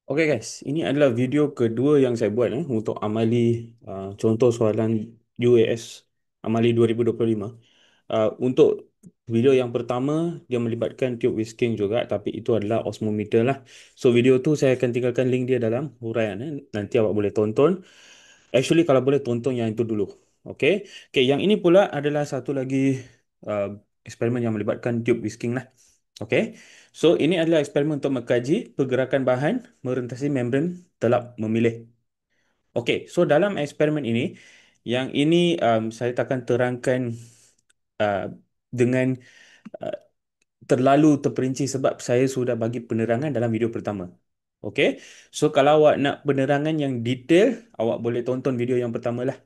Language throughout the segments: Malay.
Oke guys, ini adalah video kedua yang saya buat untuk amali contoh soalan UAS amali 2025. Untuk video yang pertama dia melibatkan tube whisking juga, tapi itu adalah osmometer lah. So video tu saya akan tinggalkan link dia dalam huraian. Nanti awak boleh tonton. Actually kalau boleh tonton yang itu dulu. Okey. Okey, yang ini pula adalah satu lagi uh, eksperimen yang melibatkan tube whisking lah. Okey. So ini adalah eksperimen untuk mengkaji pergerakan bahan merentasi membran telap memilih. Okey, so dalam eksperimen ini, yang ini saya takkan terangkan uh, dengan uh, terlalu terperinci sebab saya sudah bagi penerangan dalam video pertama. Okey, so kalau awak nak penerangan yang detail, awak boleh tonton video yang pertama lah.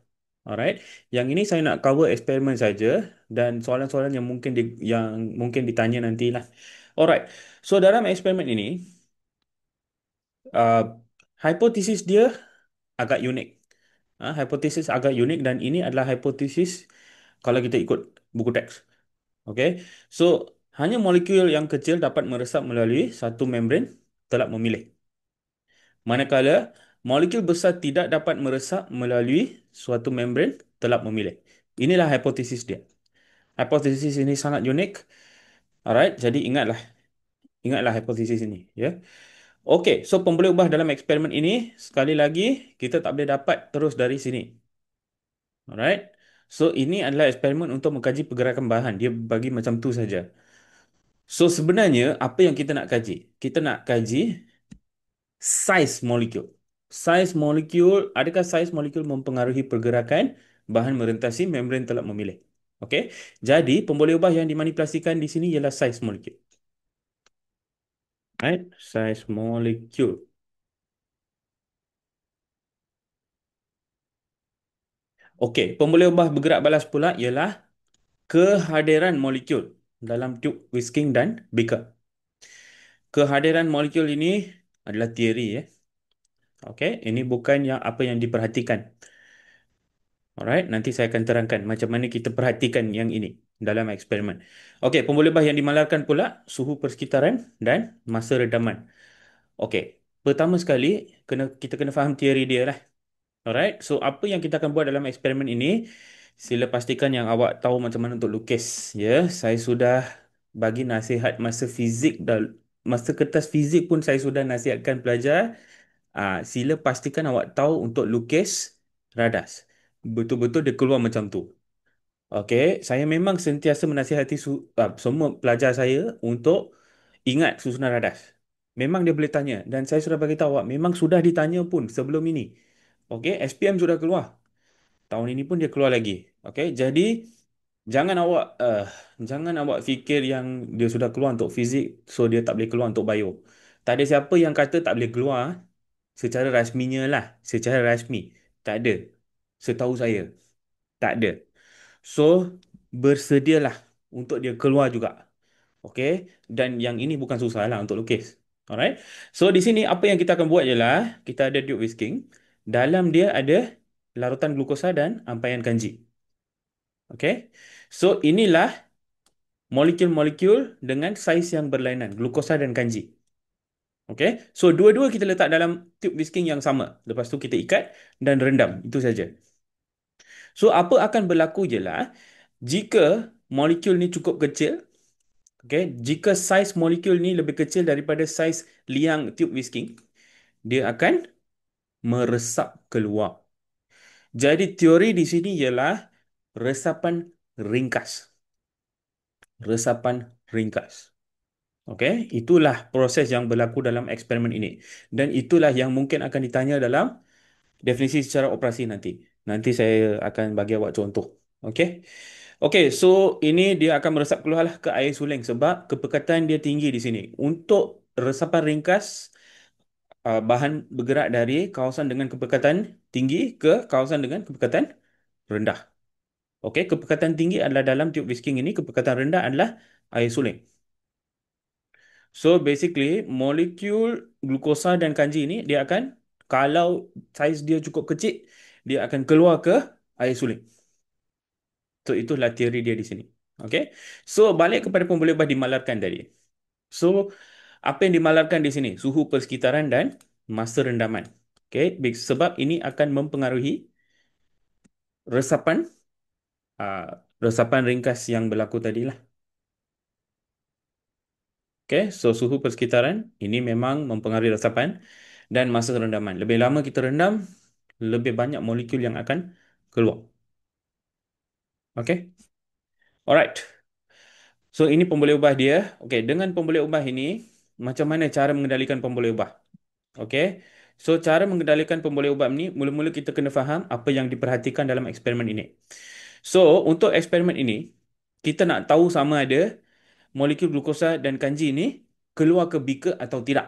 Alright, yang ini saya nak cover eksperimen saja dan soalan-soalan yang mungkin ditanya nantilah. Alright, so dalam eksperimen ini, uh, hipotesis dia agak unik. Hipotesis agak unik dan ini adalah hipotesis kalau kita ikut buku teks. Okay, so hanya molekul yang kecil dapat meresap melalui satu membran telap memilih. Manakala molekul besar tidak dapat meresap melalui suatu membran telap memilih. Inilah hipotesis dia. Hipotesis ini sangat unik. Alright, jadi ingatlah hipotesis ini, ya. Okey, so pembuluh ubah dalam eksperimen ini sekali lagi kita tak boleh dapat terus dari sini. Alright. So ini adalah eksperimen untuk mengkaji pergerakan bahan. Dia bagi macam tu saja. So sebenarnya apa yang kita nak kaji? Kita nak kaji saiz molekul. Saiz molekul, adakah saiz molekul mempengaruhi pergerakan bahan merentasi membran telap memilih? Okey. Jadi pemboleh ubah yang dimanipulasikan di sini ialah saiz molekul. Right? Saiz molekul. Okey, pemboleh ubah bergerak balas pula ialah kehadiran molekul dalam tube whisking dan beaker. Kehadiran molekul ini adalah teori ya. Okey, ini bukan yang apa yang diperhatikan. Alright, nanti saya akan terangkan macam mana kita perhatikan yang ini dalam eksperimen. Okey, pemboleh ubah yang dimalarkan pula suhu persekitaran dan masa redaman. Okey, pertama sekali kita kena faham teori dia lah. Alright, so apa yang kita akan buat dalam eksperimen ini? Sila pastikan yang awak tahu macam mana untuk lukis. Ya, saya sudah bagi nasihat masa fizik dan masa kertas fizik pun saya sudah nasihatkan pelajar. Sila pastikan awak tahu untuk lukis radas. Betul-betul dia keluar macam tu. Okey, saya memang sentiasa menasihati semua pelajar saya untuk ingat susunan radas. Memang dia boleh tanya dan saya sudah bagi tahu awak memang sudah ditanya pun sebelum ini. Okey, SPM sudah keluar. Tahun ini pun dia keluar lagi. Okey, jadi jangan awak jangan awak fikir yang dia sudah keluar untuk fizik so dia tak boleh keluar untuk bio. Tak ada siapa yang kata tak boleh keluar secara rasminya lah, secara rasmi. Tak ada. Setahu saya, tak ada. So, bersedialah untuk dia keluar juga. Okey, dan yang ini bukan susah lah untuk lukis. Alright. So, di sini apa yang kita akan buat ialah kita ada tube whisking. Dalam dia ada larutan glukosa dan ampaian kanji. Okey. So, inilah molekul-molekul dengan saiz yang berlainan, glukosa dan kanji. Okey. So, dua-dua kita letak dalam tube whisking yang sama. Lepas tu kita ikat dan rendam. Itu saja. So, apa akan berlaku ialah jika molekul ni cukup kecil, okay, jika saiz molekul ni lebih kecil daripada saiz liang tube whisking, dia akan meresap keluar. Jadi teori di sini ialah resapan ringkas. Resapan ringkas. Okey, itulah proses yang berlaku dalam eksperimen ini. Dan itulah yang mungkin akan ditanya dalam definisi secara operasi nanti. Nanti saya akan bagi awak contoh. Okey. Okey, so ini dia akan meresap keluarlah ke air suling sebab kepekatan dia tinggi di sini. Untuk resapan ringkas, bahan bergerak dari kawasan dengan kepekatan tinggi ke kawasan dengan kepekatan rendah. Okey, kepekatan tinggi adalah dalam tube whisking ini, kepekatan rendah adalah air suling. So basically, molekul glukosa dan kanji ini dia akan, kalau saiz dia cukup kecil, dia akan keluar ke air suling. So itulah teori dia di sini. Okay. So balik kepada pemboleh ubah dimalarkan tadi. So apa yang dimalarkan di sini? Suhu persekitaran dan masa rendaman. Okey, sebab ini akan mempengaruhi resapan resapan ringkas yang berlaku tadi lah. Okey, so suhu persekitaran ini memang mempengaruhi resapan dan masa rendaman. Lebih lama kita rendam, lebih banyak molekul yang akan keluar. Okey. Alright. So ini pemboleh ubah dia. Okey, dengan pemboleh ubah ini, macam mana cara mengendalikan pemboleh ubah? Okey. So cara mengendalikan pemboleh ubah ini, mula-mula kita kena faham apa yang diperhatikan dalam eksperimen ini. So untuk eksperimen ini, kita nak tahu sama ada molekul glukosa dan kanji ini keluar ke beaker atau tidak.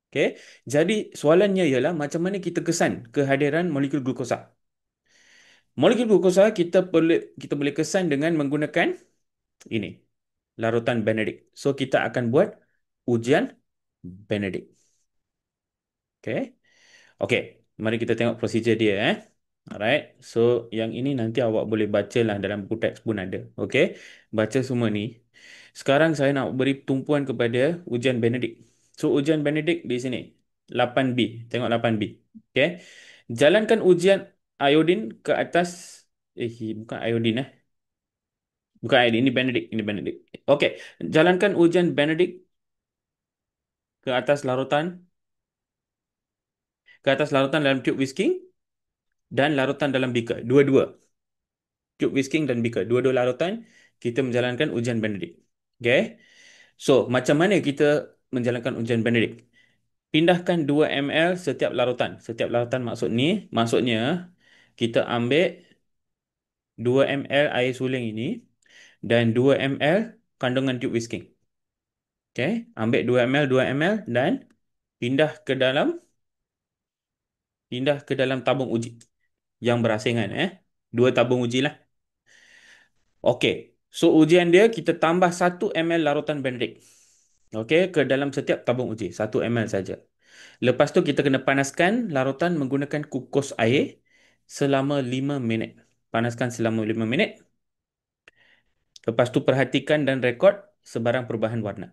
Okey. Jadi soalannya ialah macam mana kita kesan kehadiran molekul glukosa. Molekul glukosa kita boleh kesan dengan menggunakan ini, larutan Benedict. So kita akan buat ujian Benedict. Okey. Okey, mari kita tengok prosedur dia Alright. So yang ini nanti awak boleh baca lah, dalam buku teks pun ada. Okey. Baca semua ni. Sekarang saya nak beri tumpuan kepada ujian Benedict. So ujian Benedict di sini 8B. Tengok 8B. Okey. Jalankan ujian iodin ke atas bukan iodin Bukan iodin, ini Benedict, ini Benedict. Okey. Jalankan ujian Benedict ke atas larutan dalam tube whisking dan larutan dalam beaker. Dua-dua. Tube whisking dan beaker. Dua-dua larutan kita menjalankan ujian Benedict. Okay. So, macam mana kita menjalankan ujian Benedict? Pindahkan 2 ml setiap larutan. Setiap larutan maksudnya kita ambil 2 ml air suling ini dan 2 ml kandungan tube whisking. Okay. Ambil 2 ml, 2 ml dan pindah ke dalam tabung uji yang berasingan. Dua tabung uji lah. Okey. So ujian dia kita tambah 1 ml larutan Benedict. Okey, ke dalam setiap tabung uji 1 ml saja. Lepas tu kita kena panaskan larutan menggunakan kukus air selama 5 minit. Panaskan selama 5 minit. Lepas tu perhatikan dan rekod sebarang perubahan warna.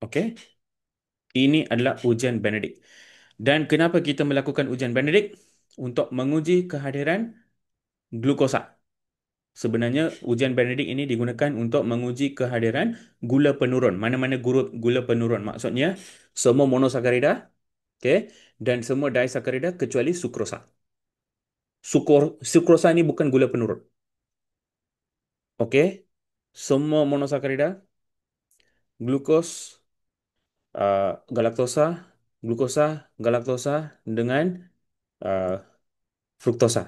Okey. Ini adalah ujian Benedict. Dan kenapa kita melakukan ujian Benedict? Untuk menguji kehadiran glukosa. Sebenarnya ujian Benedict ini digunakan untuk menguji kehadiran gula penurun. Mana-mana gula penurun. Maksudnya semua monosakarida, okay, dan semua disakarida kecuali sukrosa. Sukrosa ini bukan gula penurun. Okey. Semua monosakarida, glukos, galaktosa, glukosa, galaktosa dengan uh, fruktosa.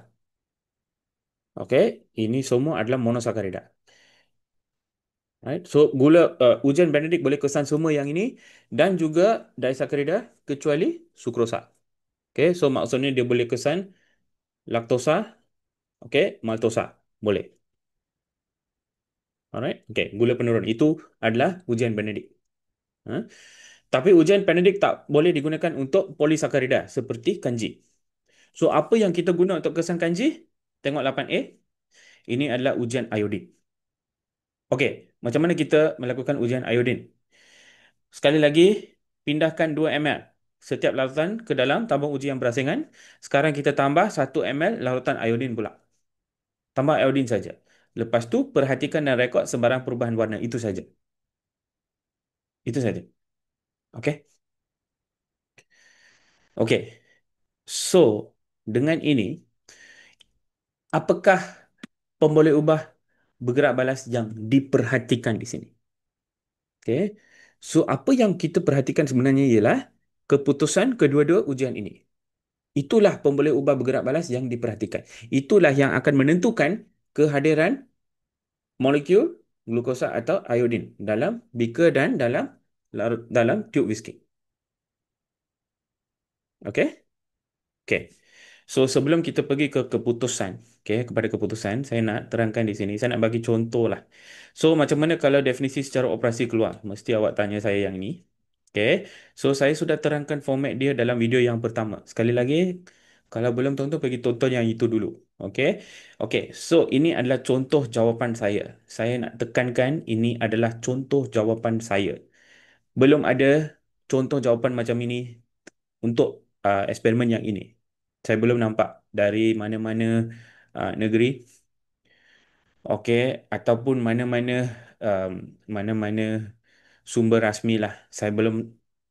Okey, ini semua adalah monosakarida. Right? So ujian Benedict boleh kesan semua yang ini dan juga disakarida kecuali sukrosa. Okay, so maksudnya dia boleh kesan laktosa, okay, maltosa, boleh. Alright, okay, gula penurun itu adalah ujian Benedict. Ha? Tapi ujian Benedict tak boleh digunakan untuk polisakarida seperti kanji. So apa yang kita guna untuk kesan kanji? Tengok 8A. Ini adalah ujian iodin. Okay, macam mana kita melakukan ujian iodin? Sekali lagi, pindahkan 2 ml setiap larutan ke dalam tabung uji yang berasingan. Sekarang kita tambah 1 ml larutan iodin pula. Tambah iodin saja. Lepas tu, perhatikan dan rekod sebarang perubahan warna. Itu saja. Itu saja. Okey? Okey. So, dengan ini, apakah pemboleh ubah bergerak balas yang diperhatikan di sini? Okey. So, apa yang kita perhatikan sebenarnya ialah keputusan kedua-dua ujian ini. Itulah pemboleh ubah bergerak balas yang diperhatikan. Itulah yang akan menentukan kehadiran molekul glukosa atau iodin dalam beaker dan dalam tube whisky. Okey? Okey. So sebelum kita pergi ke keputusan, kepada keputusan, saya nak terangkan di sini. Saya nak bagi contoh lah. So macam mana kalau definisi secara operasi keluar? Mesti awak tanya saya yang ni. Okey. So saya sudah terangkan format dia dalam video yang pertama. Sekali lagi, kalau belum tonton, pergi tonton yang itu dulu. Okey. Okey. So ini adalah contoh jawapan saya. Saya nak tekankan ini adalah contoh jawapan saya. Belum ada contoh jawapan macam ini untuk eksperimen yang ini. Saya belum nampak dari mana-mana negeri, okey, ataupun um, mana-mana sumber rasmi lah. Saya belum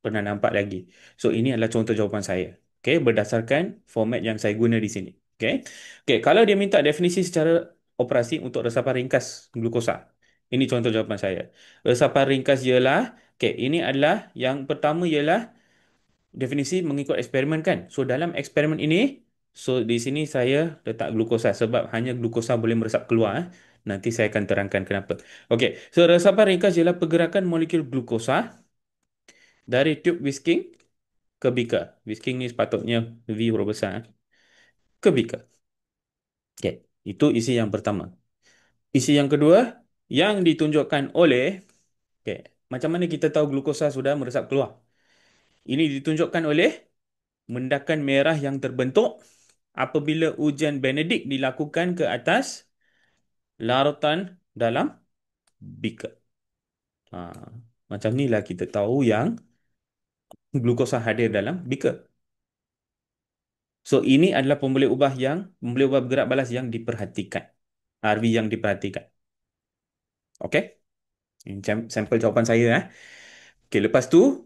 pernah nampak lagi. So ini adalah contoh jawapan saya. Okey, berdasarkan format yang saya guna di sini. Okey. Okey, kalau dia minta definisi secara operasi untuk resapan ringkas glukosa. Ini contoh jawapan saya. Resapan ringkas ialah, okey, ini adalah yang pertama ialah definisi mengikut eksperimen kan. So dalam eksperimen ini, so di sini saya letak glukosa sebab hanya glukosa boleh meresap keluar. Nanti saya akan terangkan kenapa. Okey, so resapan ringkas ialah pergerakan molekul glukosa dari tube whisking ke beaker. Whisking ni sepatutnya V huruf besar ke beaker. Okey, itu isi yang pertama. Isi yang kedua yang ditunjukkan oleh, okey, macam mana kita tahu glukosa sudah meresap keluar? Ini ditunjukkan oleh mendakan merah yang terbentuk apabila ujian Benedict dilakukan ke atas larutan dalam beaker. Ha, macam inilah kita tahu yang glukosa hadir dalam beaker. So ini adalah pemboleh ubah bergerak balas yang diperhatikan. RV yang diperhatikan. Okey? Ini sampel jawapan saya. Okey, lepas tu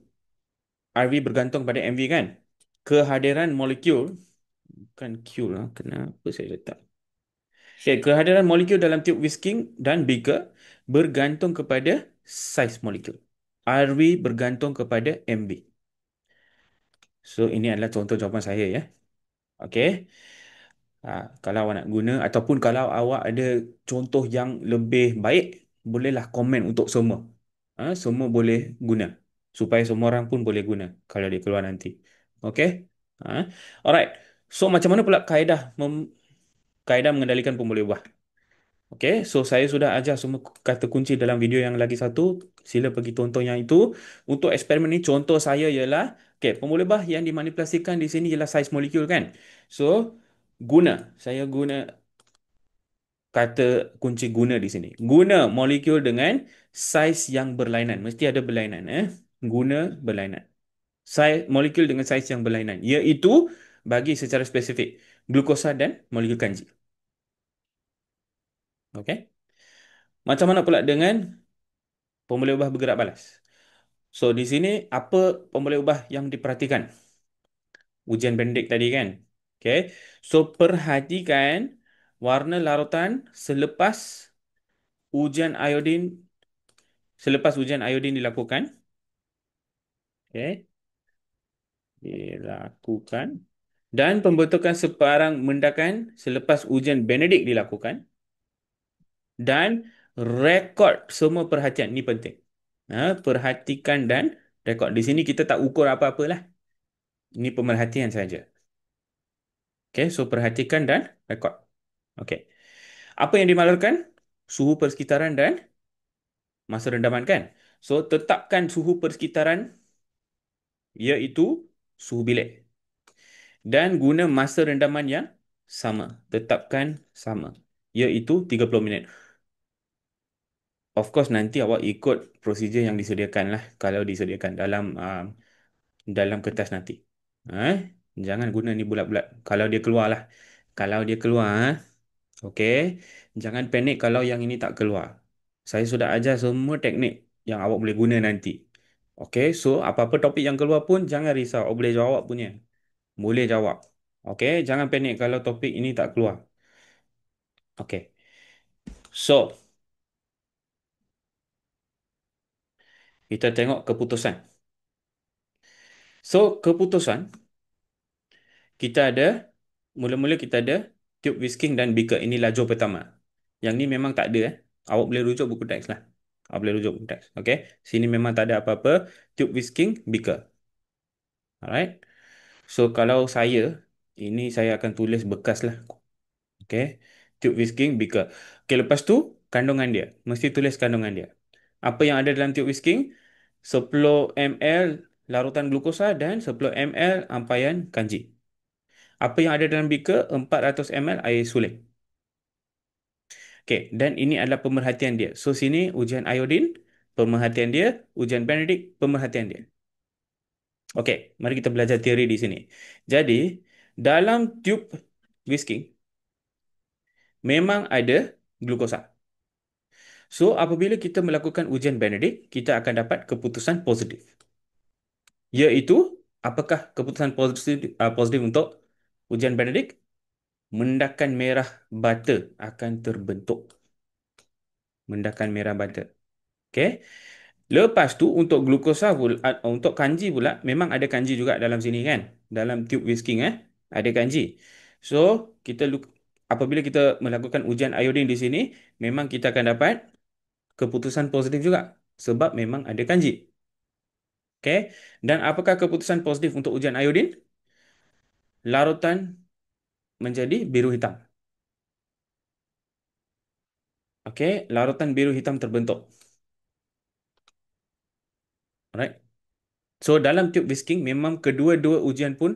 RV bergantung pada MV kan? Kehadiran molekul, bukan Q lah. Kenapa saya letak? Okay, kehadiran molekul dalam tube whisking dan beaker bergantung kepada saiz molekul. RV bergantung kepada MV. So, ini adalah contoh jawapan saya ya. Okey. Kalau awak nak guna ataupun kalau awak ada contoh yang lebih baik, bolehlah komen untuk semua. Semua boleh guna. Supaya semua orang pun boleh guna kalau dia keluar nanti. Okey. Ha. Alright. So, macam mana pula kaedah mengendalikan pemboleh ubah? Okey, so saya sudah ajar semua kata kunci dalam video yang lagi satu. Sila pergi tonton yang itu. Untuk eksperimen ni contoh saya ialah, okey, pemboleh yang dimanipulasikan di sini ialah saiz molekul kan. So, saya guna kata kunci guna di sini. Guna molekul dengan saiz yang berlainan. Mesti ada berlainan Guna berlainan. Molekul dengan saiz yang berlainan, iaitu bagi secara spesifik glukosa dan molekul kanji. Okey. Macam mana pula dengan pemboleh ubah bergerak balas? So, di sini apa pemboleh ubah yang diperhatikan? Ujian Benedict tadi kan? Okay. So, perhatikan warna larutan ujian iodin, selepas ujian iodin dilakukan. Okay. Dilakukan. Dan pembentukan separang mendakan selepas ujian Benedict dilakukan. Dan rekod semua perhatian. Ini penting. Perhatikan dan rekod. Di sini kita tak ukur apa-apa lah. Ini pemerhatian saja. Okay, so perhatikan dan rekod. Okay. Apa yang dimalarkan? Suhu persekitaran dan masa rendaman kan? So, tetapkan suhu persekitaran iaitu suhu bilik. Dan guna masa rendaman yang sama. Tetapkan sama. Iaitu 30 minit. Of course, nanti awak ikut prosedur yang disediakan lah. Kalau disediakan dalam kertas nanti. Eh? Jangan guna ni bulat-bulat. Kalau dia keluar lah. Kalau dia keluar, okey. Jangan panik kalau yang ini tak keluar. Saya sudah ajar semua teknik yang awak boleh guna nanti. Okey, so apa-apa topik yang keluar pun jangan risau. Awak boleh jawab punya. Boleh jawab. Okey, jangan panik kalau topik ini tak keluar. Okey. So, kita tengok keputusan. So, keputusan kita ada mula-mula kita ada tube whisking dan beaker. Ini lajur pertama. Yang ni memang tak ada Awak boleh rujuk buku teks lah. Awak boleh rujuk buku teks. Okey. Sini memang tak ada apa-apa. Tube whisking, beaker. Alright. So, kalau ini saya akan tulis bekas lah. Okey. Tube whisking, beaker. Okey, lepas tu, kandungan dia. Mesti tulis kandungan dia. Apa yang ada dalam tube whisking? 10 ml larutan glukosa dan 10 ml ampaian kanji. Apa yang ada dalam beaker? 400 ml air suling. Okey, dan ini adalah pemerhatian dia. So, sini ujian iodin, pemerhatian dia, ujian Benedict, pemerhatian dia. Okey, mari kita belajar teori di sini. Jadi, dalam tube whisking memang ada glukosa. So, apabila kita melakukan ujian Benedict, kita akan dapat keputusan positif. Iaitu, apakah keputusan positif untuk ujian Benedict? Mendakan merah butter akan terbentuk. Mendakan merah butter. Okey. Lepas tu untuk glukosa pula, untuk kanji pula memang ada kanji juga dalam sini kan. Dalam tube whisking ada kanji. So, apabila kita melakukan ujian iodin di sini, memang kita akan dapat keputusan positif juga sebab memang ada kanji. Okey. Dan apakah keputusan positif untuk ujian iodin? Larutan menjadi biru hitam. Okey, larutan biru hitam terbentuk. Alright. So dalam tube whisking memang kedua-dua ujian pun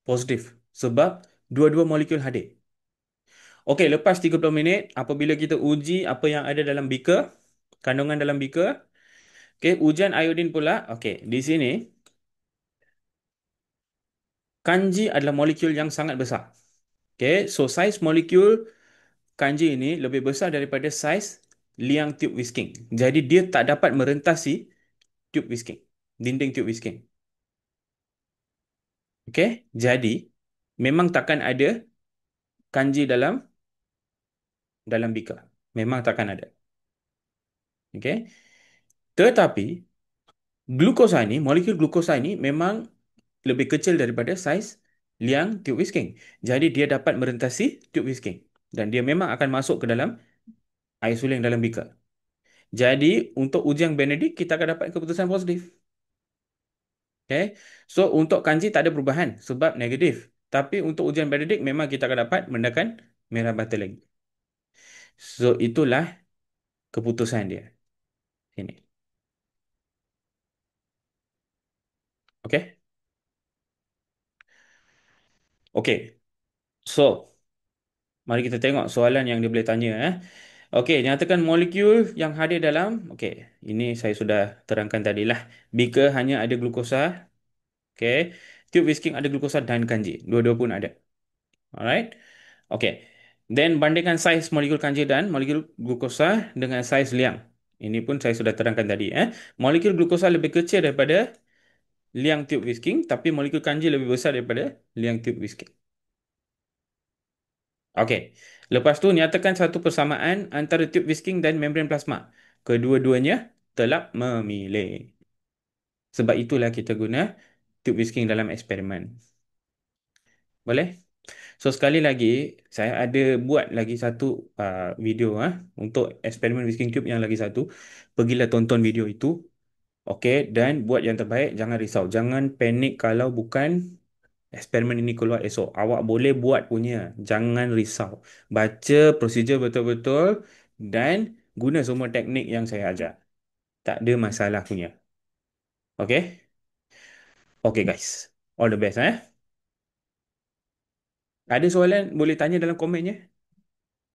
positif sebab dua-dua molekul hadir. Okey, lepas 30 minit apabila kita uji apa yang ada dalam beaker, kandungan dalam beaker, okey, ujian iodin pula. Okey, di sini kanji adalah molekul yang sangat besar. Okey, so saiz molekul kanji ini lebih besar daripada saiz liang tube whisking. Jadi dia tak dapat merentasi tube whisking, dinding tube whisking. Okey, jadi memang takkan ada kanji dalam beaker. Memang takkan ada. Okey. Tetapi glukosa ini, molekul glukosa ini memang lebih kecil daripada saiz liang tube whisking. Jadi dia dapat merentasi tube whisking dan dia memang akan masuk ke dalam air suling dalam beaker. Jadi untuk ujian Benedict kita akan dapat keputusan positif. Okey. So untuk kanji tak ada perubahan sebab negatif. Tapi untuk ujian Benedict memang kita akan dapat mendakan merah bata lagi. So itulah keputusan dia. Ini. Okey. Okey. So mari kita tengok soalan yang dia boleh tanya. Okey, nyatakan molekul yang hadir dalam. Okey, ini saya sudah terangkan tadi lah. Beaker hanya ada glukosa. Okey, tube whisking ada glukosa dan kanji. Dua-dua pun ada. Alright. Okey. Then bandingkan saiz molekul kanji dan molekul glukosa dengan saiz liang. Ini pun saya sudah terangkan tadi. Molekul glukosa lebih kecil daripada liang tube whisking, tapi molekul kanji lebih besar daripada liang tube whisking. Okey. Lepas tu nyatakan satu persamaan antara tube whisking dan membran plasma. Kedua-duanya telap memilih. Sebab itulah kita guna tube whisking dalam eksperimen. Boleh? So sekali lagi saya ada buat lagi satu video untuk eksperimen whisking tube yang lagi satu. Pergilah tonton video itu. Okey, dan buat yang terbaik, jangan risau. Jangan panik kalau bukan eksperimen ini keluar esok. Awak boleh buat punya. Jangan risau. Baca prosedur betul-betul dan guna semua teknik yang saya ajar. Tak ada masalah punya. Okay? Okay guys. All the best. Ada soalan boleh tanya dalam komennya.